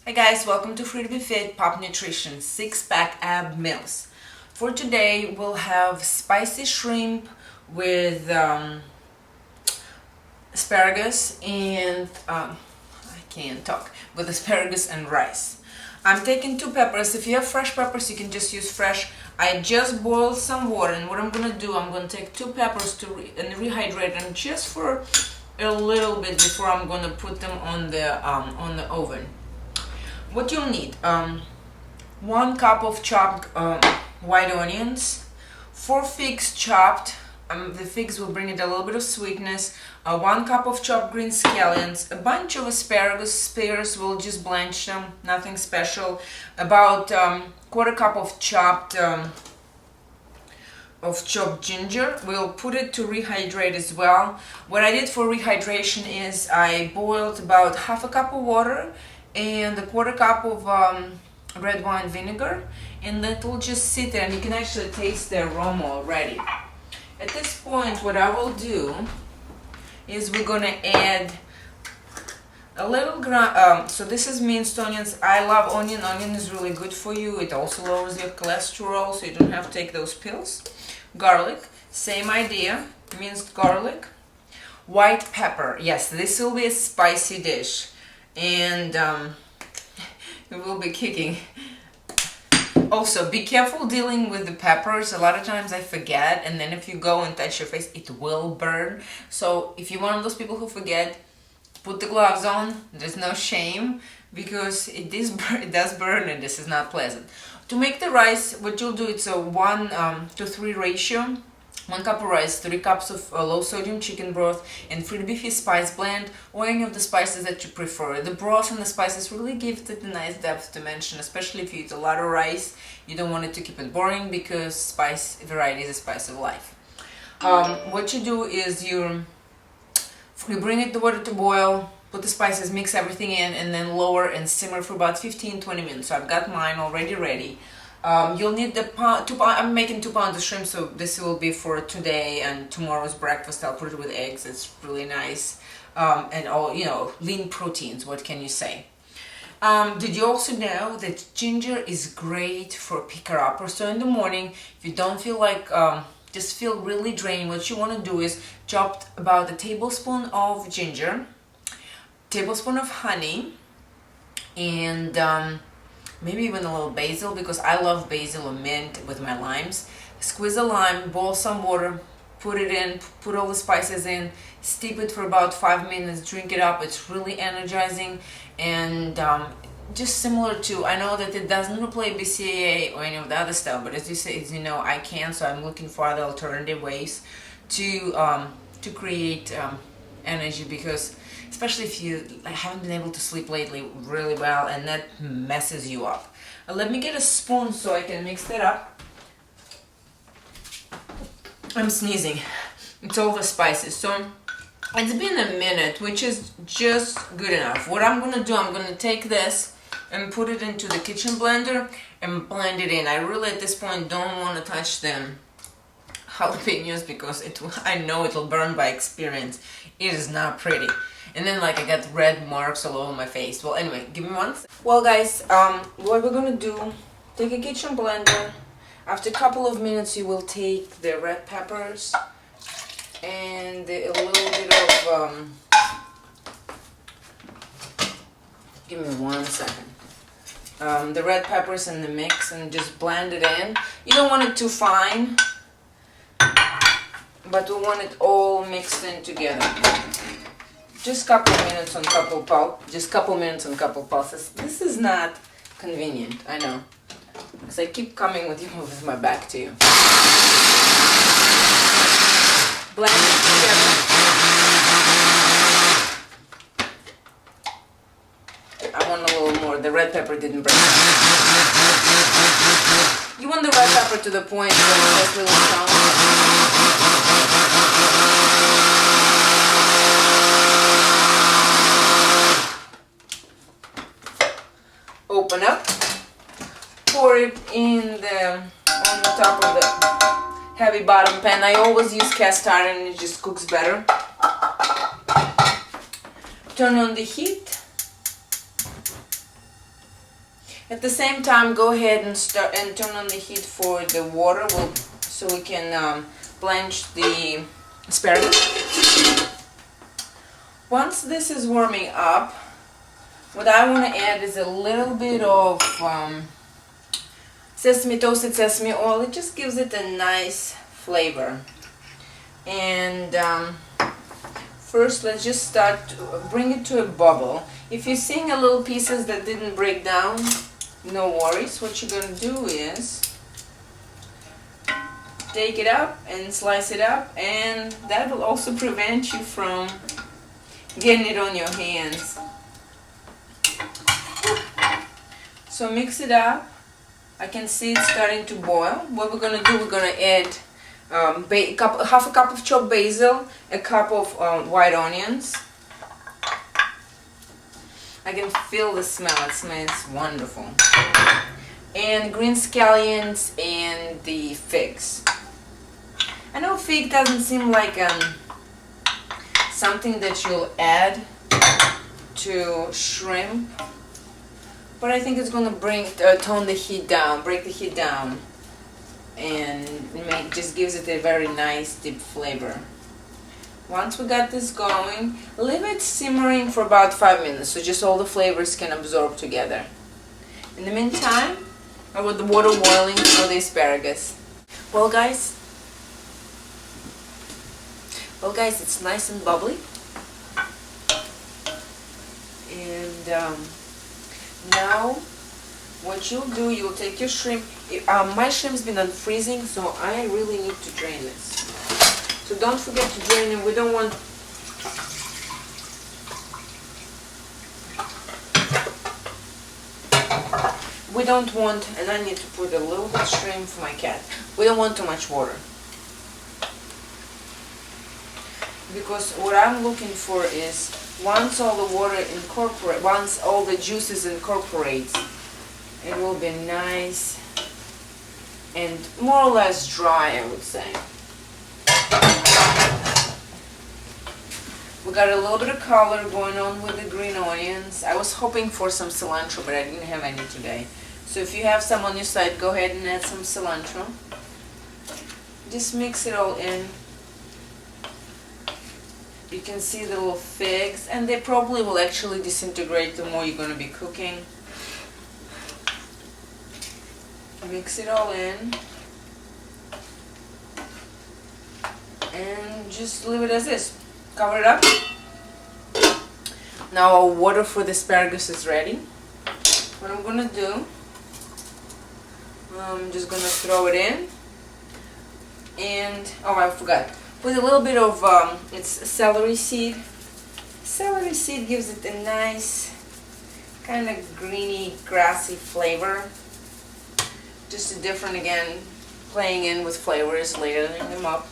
Hey guys, welcome to FreeToBeFit Pop Nutrition 6-pack ab meals. For today we'll have spicy shrimp with asparagus and I can't talk, with asparagus and rice. I'm taking 2 peppers. If you have fresh peppers you can just use fresh. I just boiled some water, and what I'm gonna do, I'm gonna take 2 peppers and rehydrate them just for a little bit before I'm gonna put them on the oven. What you'll need: 1 cup of chopped white onions, 4 figs chopped. The figs will bring it a little bit of sweetness. 1 cup of chopped green scallions, a bunch of asparagus spears. We'll just blanch them, nothing special. About 1/4 cup of chopped ginger. We'll put it to rehydrate as well. What I did for rehydration is I boiled about 1/2 cup of water and 1/4 cup of red wine vinegar, and that will just sit there and you can actually taste the aroma already. At this point, what I will do is we're gonna add a little so this is minced onions. I love onion. Onion is really good for you. It also lowers your cholesterol, so you don't have to take those pills. Garlic, same idea, minced garlic. White pepper, yes, this will be a spicy dish, and it will be kicking. Also, be careful dealing with the peppers. A lot of times I forget, and then if you go and touch your face, it will burn. So if you're one of those people who forget, put the gloves on. There's no shame, because it does burn, and this is not pleasant. To make the rice, what you'll do, it's a 1:3 ratio. 1 cup of rice, 3 cups of low sodium chicken broth, and FreeToBeFit spice blend, or any of the spices that you prefer. The broth and the spices really give it a nice depth dimension, especially if you eat a lot of rice. You don't want it to keep it boring, because spice variety is a spice of life. What you do is you bring the water to boil, put the spices, mix everything in, and then lower and simmer for about 15-20 minutes. So I've got mine already ready. You'll need the I'm making 2 pounds of shrimp, so this will be for today and tomorrow's breakfast. I'll put it with eggs. It's really nice, and all, lean proteins. What can you say? Did you also know that ginger is great for picker-upper? So in the morning, if you don't feel like just feel really drained, what you want to do is chop about a tablespoon of ginger, tablespoon of honey, and maybe even a little basil, because I love basil or mint with my limes. Squeeze a lime, boil some water, put it in, put all the spices in, steep it for about 5 minutes, drink it up. It's really energizing, and just similar to, I know that it doesn't replace BCAA or any of the other stuff, but as you know, I can, so I'm looking for other alternative ways to create energy, because especially if you haven't been able to sleep lately really well, and that messes you up. Let me get a spoon so I can mix that up. I'm sneezing. It's all the spices. So it's been a minute, which is just good enough. What I'm gonna do, I'm gonna take this and put it into the kitchen blender and blend it in. I really at this point don't want to touch them jalapenos, because I know it'll burn by experience. It is not pretty. And then I got red marks all over my face. Well, anyway, give me one. Well guys, what we're gonna do, take a kitchen blender. After a couple of minutes you will take the red peppers and a little bit of give me 1 second. The red peppers in the mix, and just blend it in. You don't want it too fine, but we want it all mixed in together. Just couple minutes on couple pulses. This is not convenient, I know, because I keep coming with my back to you. Blend it together. I want a little more. The red pepper didn't break. You want the red pepper to the point where it has little sound. Open up, pour it on the top of the heavy bottom pan. I always use cast iron, and it just cooks better. Turn on the heat, At the same time, go ahead and turn on the heat for the water, so we can blanch the asparagus. Once this is warming up, what I want to add is a little bit of toasted sesame oil. It just gives it a nice flavor. And first, let's just bring it to a bubble. If you're seeing a little pieces that didn't break down, no worries. What you're going to do is take it up and slice it up, and that will also prevent you from getting it on your hands. So mix it up. I can see it starting to boil. What we're going to do, we're going to add half a cup of chopped basil, a cup of white onions. I can feel the smell. It smells wonderful. And green scallions and the figs. I know fig doesn't seem like something that you'll add to shrimp, but I think it's going to tone the heat down, break the heat down, and just gives it a very nice deep flavor. Once we got this going, leave it simmering for about 5 minutes, so just all the flavors can absorb together. In the meantime, I want the water boiling for the asparagus. Well guys, it's nice and bubbly. And now what you'll do, you'll take your shrimp. My shrimp's been unfreezing, so I really need to drain this. So don't forget to drain it. We don't want and I need to put a little bit of shrimp for my cat. We don't want too much water. Because what I'm looking for is once all the juices incorporate, it will be nice and more or less dry, I would say. We got a little bit of color going on with the green onions. I was hoping for some cilantro, but I didn't have any today. So if you have some on your side, go ahead and add some cilantro. Just mix it all in. You can see the little figs, and they probably will actually disintegrate the more you're going to be cooking. Mix it all in. And just leave it as is. Cover it up. Now our water for the asparagus is ready. What I'm going to do, I'm just going to throw it in. And, oh, I forgot. Put a little bit of it's celery seed. Celery seed gives it a nice kind of greeny, grassy flavor. Just a different, again, playing in with flavors, layering them up.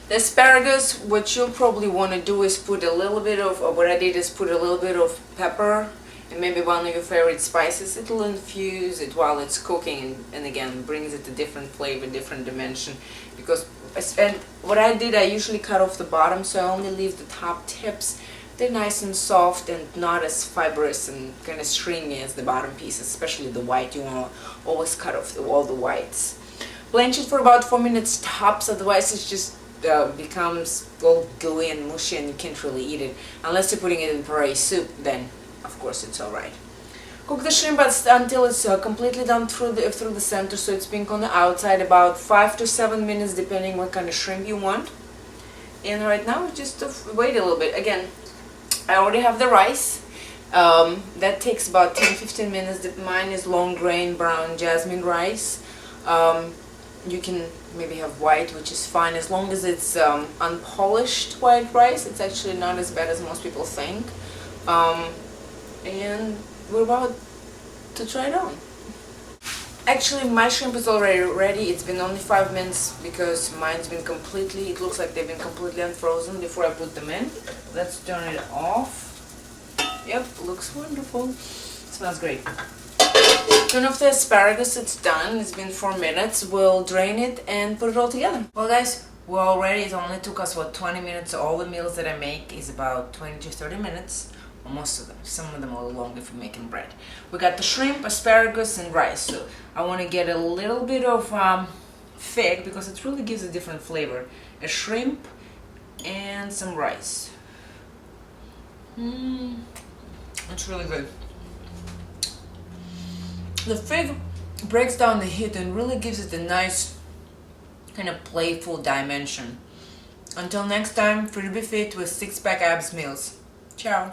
The asparagus, what you'll probably want to do is put a little bit of, what I did is put a little bit of pepper and maybe one of your favorite spices. It'll infuse it while it's cooking, and again brings it a different flavor, different dimension. And what I did, I usually cut off the bottom, so I only leave the top tips. They're nice and soft and not as fibrous and kind of stringy as the bottom pieces, especially the white. You want to always cut off all the whites. Blanch it for about 4 minutes tops, otherwise it just becomes all gooey and mushy and you can't really eat it. Unless you're putting it in puree soup, then of course it's alright. Cook the shrimp until it's completely done through the center, so it's pink on the outside, about 5 to 7 minutes depending what kind of shrimp you want. And right now just wait a little bit. Again, I already have the rice. That takes about 10-15 minutes. Mine is long grain brown jasmine rice. You can maybe have white, which is fine as long as it's unpolished white rice. It's actually not as bad as most people think. And we're about to try it on. Actually, my shrimp is already ready. It's been only 5 minutes because mine's been completely, it looks like they've been completely unfrozen before I put them in. Let's turn it off. Yep, looks wonderful. Smells great. Turn off the asparagus, it's done. It's been 4 minutes. We'll drain it and put it all together. Well guys, we're all ready. It only took us, 20 minutes. All the meals that I make is about 20 to 30 minutes. most of them. Some of them are a little longer if you're making bread. We got the shrimp, asparagus, and rice. So I want to get a little bit of fig because it really gives a different flavor. A shrimp and some rice. It's really good. The fig breaks down the heat and really gives it a nice kind of playful dimension. Until next time, FreeToBeFit with 6-pack abs meals. Ciao.